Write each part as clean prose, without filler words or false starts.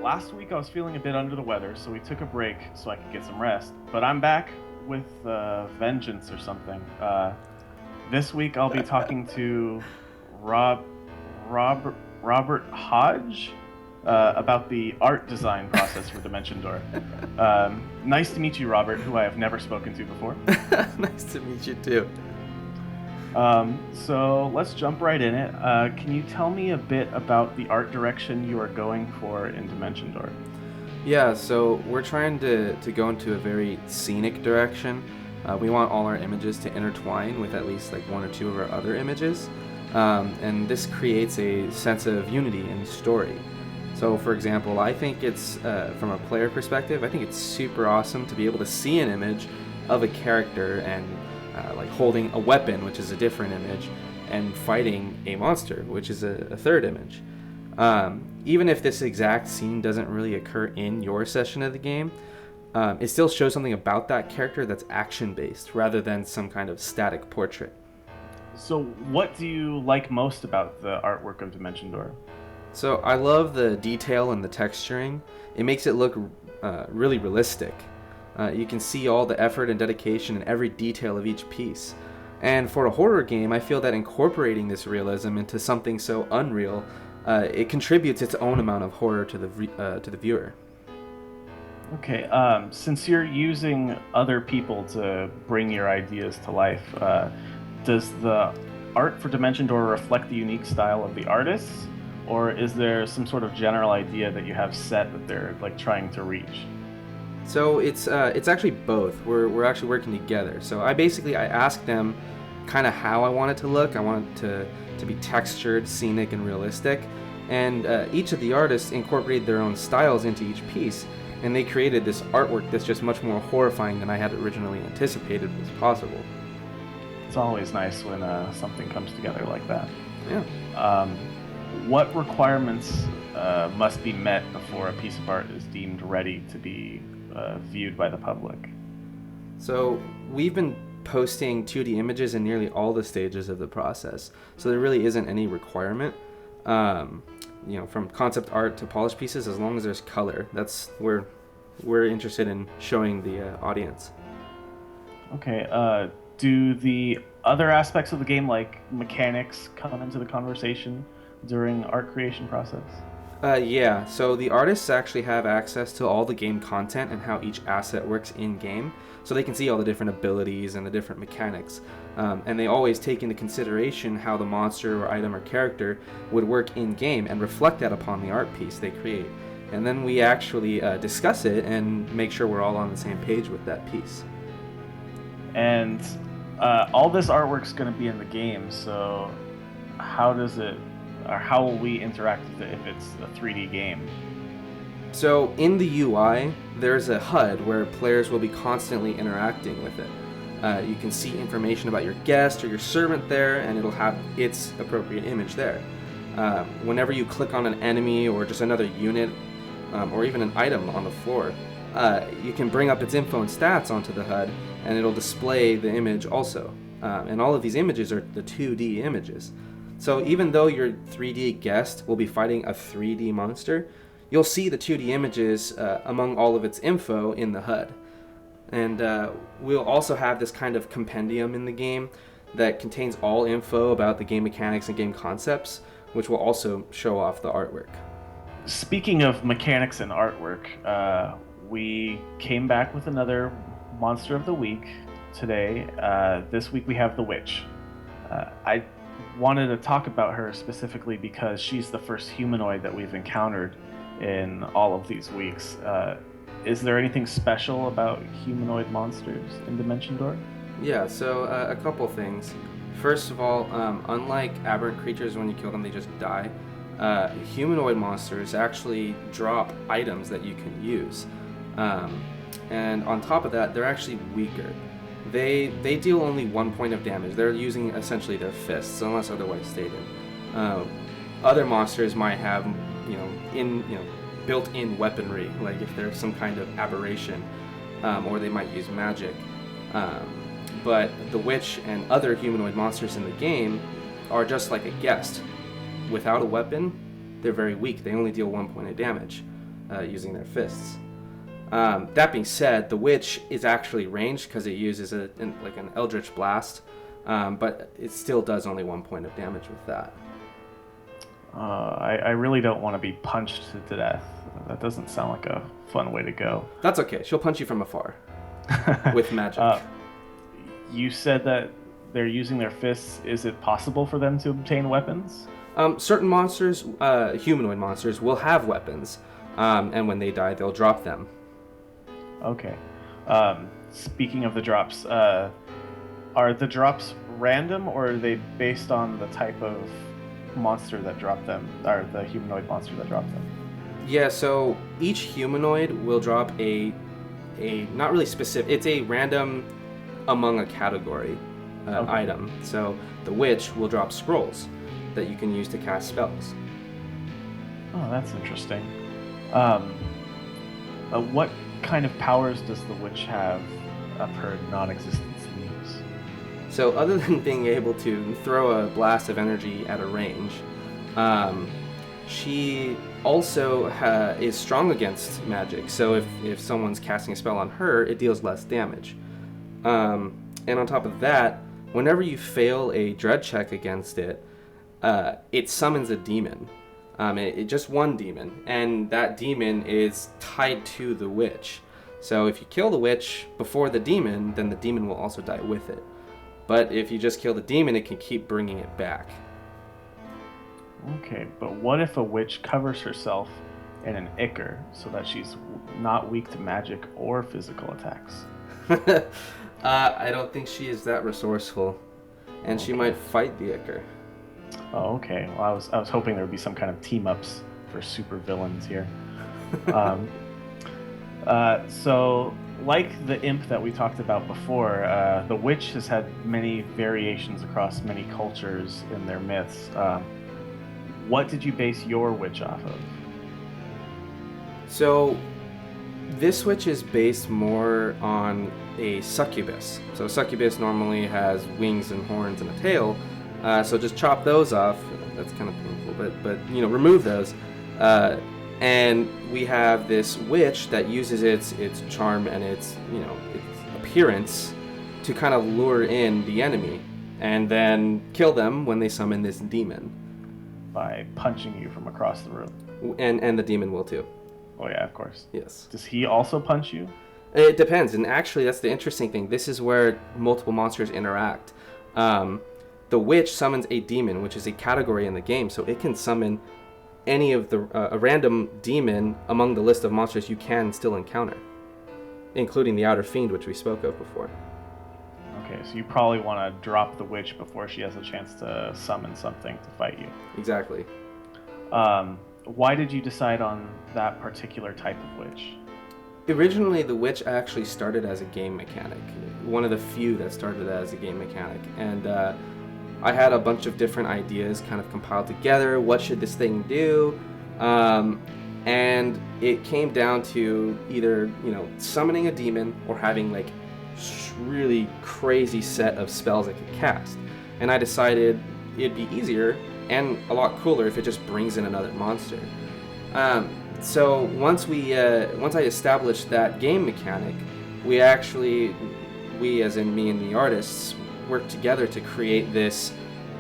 last week I was feeling a bit under the weather, so we took a break so I could get some rest. But I'm back with vengeance or something. This week I'll be talking to Rob, Robert Hodge about the art design process for Dimension Door. Nice to meet you, Robert, who I have never spoken to before. Nice to meet you too. So let's jump right in it. Can you tell me a bit about the art direction you are going for in Dimension Door? Yeah, so we're trying to go into a very scenic direction. We want all our images to intertwine with at least like one or two of our other images. And this creates a sense of unity in story. So for example, I think it's, from a player perspective, I think it's super awesome to be able to see an image of a character and like holding a weapon, which is a different image, and fighting a monster, which is a third image. Even if this exact scene doesn't really occur in your session of the game, it still shows something about that character that's action-based rather than some kind of static portrait. So what do you like most about the artwork of Dimension Door? So I love the detail and the texturing. It makes it look really realistic. You can see all the effort and dedication in every detail of each piece. And for a horror game, I feel that incorporating this realism into something so unreal, it contributes its own amount of horror to the viewer. Okay, since you're using other people to bring your ideas to life, does the art for Dimension Door reflect the unique style of the artists, or is there some sort of general idea that you have set that they're like trying to reach? So it's actually both. We're actually working together. So I asked them kind of how I want it to look. I want it to be textured, scenic, and realistic. And each of the artists incorporated their own styles into each piece, and they created this artwork that's just much more horrifying than I had originally anticipated was possible. It's always nice when something comes together like that. Yeah. What requirements must be met before a piece of art is deemed ready to be viewed by the public? So we've been posting 2D images in nearly all the stages of the process, so there really isn't any requirement. From concept art to polished pieces, as long as there's color, that's where we're interested in showing the audience. Okay. Do the other aspects of the game, like mechanics, come into the conversation during art creation process? Yeah, so the artists actually have access to all the game content and how each asset works in-game, so they can see all the different abilities and the different mechanics. And they always take into consideration how the monster or item or character would work in-game and reflect that upon the art piece they create. And then we actually discuss it and make sure we're all on the same page with that piece. And all this artwork's going to be in the game, so how will we interact with it if it's a 3D game? So in the UI, there's a HUD where players will be constantly interacting with it. You can see information about your guest or your servant there, and it'll have its appropriate image there. Whenever you click on an enemy or just another unit, or even an item on the floor, you can bring up its info and stats onto the HUD, and it'll display the image also. And all of these images are the 2D images. So even though your 3D guest will be fighting a 3D monster, you'll see the 2D images among all of its info in the HUD. And we'll also have this kind of compendium in the game that contains all info about the game mechanics and game concepts, which will also show off the artwork. Speaking of mechanics and artwork, we came back with another Monster of the Week today. This week we have the Witch. I wanted to talk about her specifically because she's the first humanoid that we've encountered in all of these weeks. Is there anything special about humanoid monsters in Dimension Door? Yeah, so a couple things. First of all, unlike aberrant creatures, when you kill them they just die, humanoid monsters actually drop items that you can use. And on top of that, they're actually weaker. They deal only 1 point of damage. They're using essentially their fists, unless otherwise stated. Other monsters might have, built-in weaponry, like if there's some kind of aberration, or they might use magic. But the witch and other humanoid monsters in the game are just like a guest. Without a weapon, they're very weak. They only deal 1 point of damage. using their fists. That being said, the witch is actually ranged because it uses an eldritch blast, but it still does only 1 point of damage with that. I really don't want to be punched to death. That doesn't sound like a fun way to go. That's okay. She'll punch you from afar with magic. You said that they're using their fists. Is it possible for them to obtain weapons? Certain monsters, humanoid monsters, will have weapons, and when they die, they'll drop them. Okay. Speaking of the drops, are the drops random, or are they based on the type of monster that dropped them, or the humanoid monster that dropped them? Yeah, so each humanoid will drop a not really specific, it's a random among a category item. So the witch will drop scrolls that you can use to cast spells. Oh, that's interesting. What kind of powers does the witch have of her non-existence leaves? So other than being able to throw a blast of energy at a range, she also is strong against magic. So if someone's casting a spell on her, it deals less damage. And on top of that, whenever you fail a dread check against it, it summons a demon. Just one demon, and that demon is tied to the witch. So if you kill the witch before the demon, then the demon will also die with it. But if you just kill the demon, it can keep bringing it back. Okay, but what if a witch covers herself in an ichor so that she's not weak to magic or physical attacks? I don't think she is that resourceful, and she might fight the ichor. Oh, okay. Well, I was hoping there would be some kind of team-ups for super villains here. So, like the imp that we talked about before, the witch has had many variations across many cultures in their myths. What did you base your witch off of? So, this witch is based more on a succubus. So, a succubus normally has wings and horns and a tail. So just chop those off. That's kind of painful, but remove those. And we have this witch that uses its charm and its appearance to kind of lure in the enemy, and then kill them when they summon this demon. By punching you from across the room. And the demon will too. Oh yeah, of course. Yes. Does he also punch you? It depends, and actually that's the interesting thing. This is where multiple monsters interact. The witch summons a demon, which is a category in the game, so it can summon any of a random demon among the list of monsters you can still encounter, including the Outer Fiend, which we spoke of before. Okay, so you probably want to drop the witch before she has a chance to summon something to fight you. Exactly. Why did you decide on that particular type of witch? Originally, the witch actually started as a game mechanic, one of the few that started as a game mechanic, and I had a bunch of different ideas kind of compiled together. What should this thing do? And it came down to either, summoning a demon or having like really crazy set of spells it could cast. And I decided it'd be easier and a lot cooler if it just brings in another monster. So once I established that game mechanic, we as in me and the artists, worked together to create this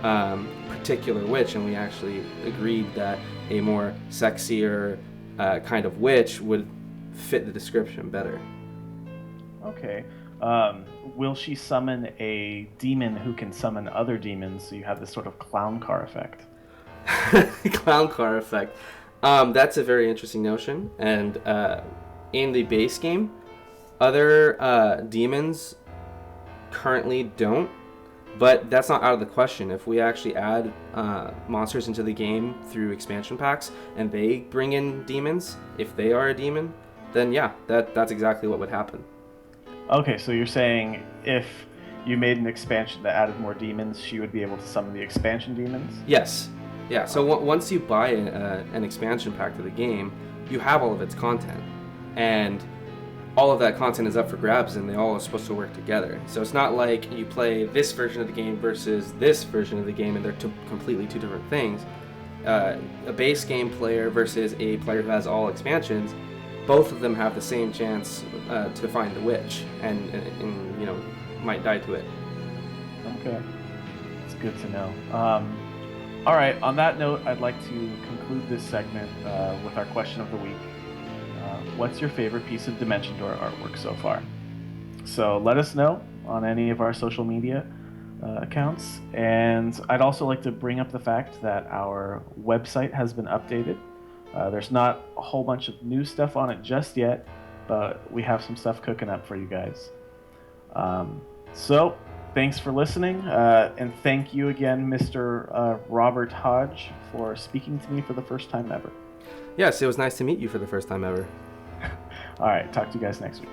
particular witch, and we actually agreed that a more sexier kind of witch would fit the description better. Okay. Will she summon a demon who can summon other demons, so you have this sort of clown car effect? Clown car effect. That's a very interesting notion, and in the base game, other demons currently don't, but that's not out of the question. If we actually add monsters into the game through expansion packs and they bring in demons, if they are a demon, then yeah, that's exactly what would happen. Okay, so you're saying if you made an expansion that added more demons, she would be able to summon the expansion demons? Yes. Yeah, so once you buy an expansion pack to the game, you have all of its content, and all of that content is up for grabs, and they all are supposed to work together. So it's not like you play this version of the game versus this version of the game, and they're completely two different things. a base game player versus a player who has all expansions, both of them have the same chance to find the witch, and might die to it. Okay, it's good to know. All right, on that note, I'd like to conclude this segment with our question of the week. What's your favorite piece of Dimension Door artwork so far? So let us know on any of our social media accounts. And I'd also like to bring up the fact that our website has been updated. There's not a whole bunch of new stuff on it just yet, but we have some stuff cooking up for you guys. So thanks for listening, and thank you again, Mr. Robert Hodge, for speaking to me for the first time ever. Yes, it was nice to meet you for the first time ever. All right, talk to you guys next week.